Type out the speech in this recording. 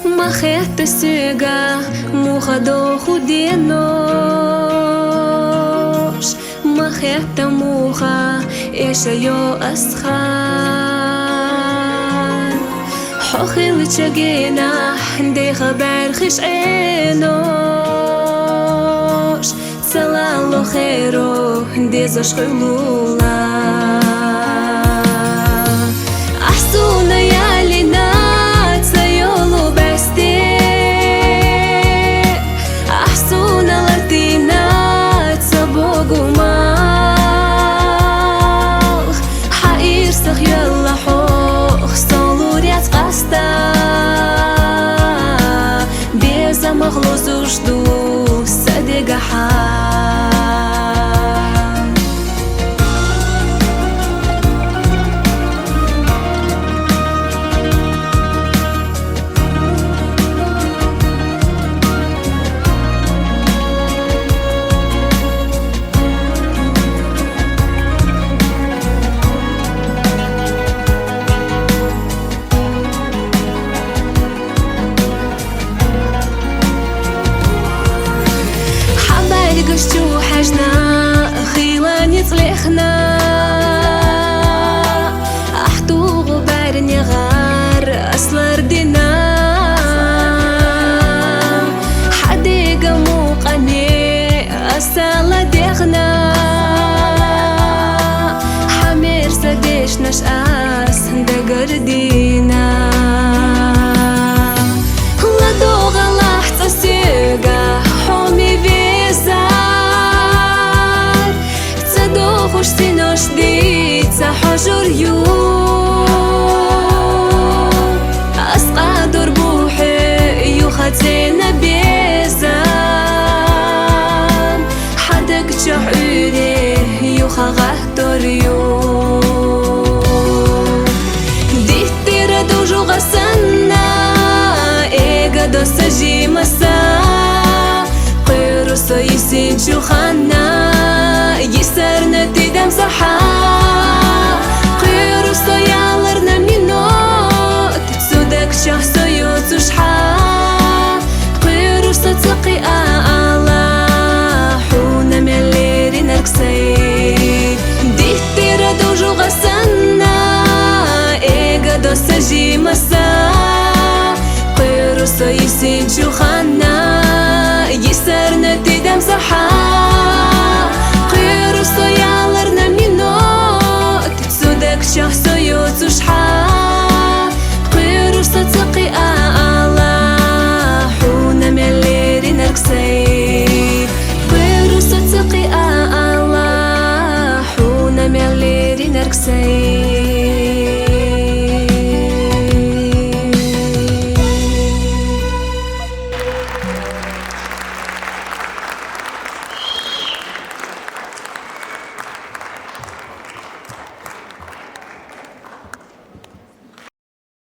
Machete cega, mucha do chudenosh. Machete mucha, esha yo askhar. Hochil chagena, de khabar khish enosh. Salam lo khero, de zashkhulula. Ahsuna yalina. مخلص وجدو صدق حال قشتو حجنا خيلان يطلقنا أحتو غبار نغار أصل ردنا حديقة موقني أصال دغنا حمير سديش نشأس دقردينا لدوغ لحظة سيقا حومي Синош дица хожур ю асқадор бухе ю хатена безам хадак чахуре ю хагатор ю диттира дужу гасанна эга досажи маса قيرو سيسين شوخانا يسرنا تدم صحا قيرو سيالرنا منوت تسودك شخصو يوتشحا قيرو ستقي آلا حونا مليري نركسي ديتي ردوجو غسنا إيقا دوسجي مسا قيرو سيسين شوخانا يسرنا تدم صحا قيرو سيالرنا منوت تسودك شخص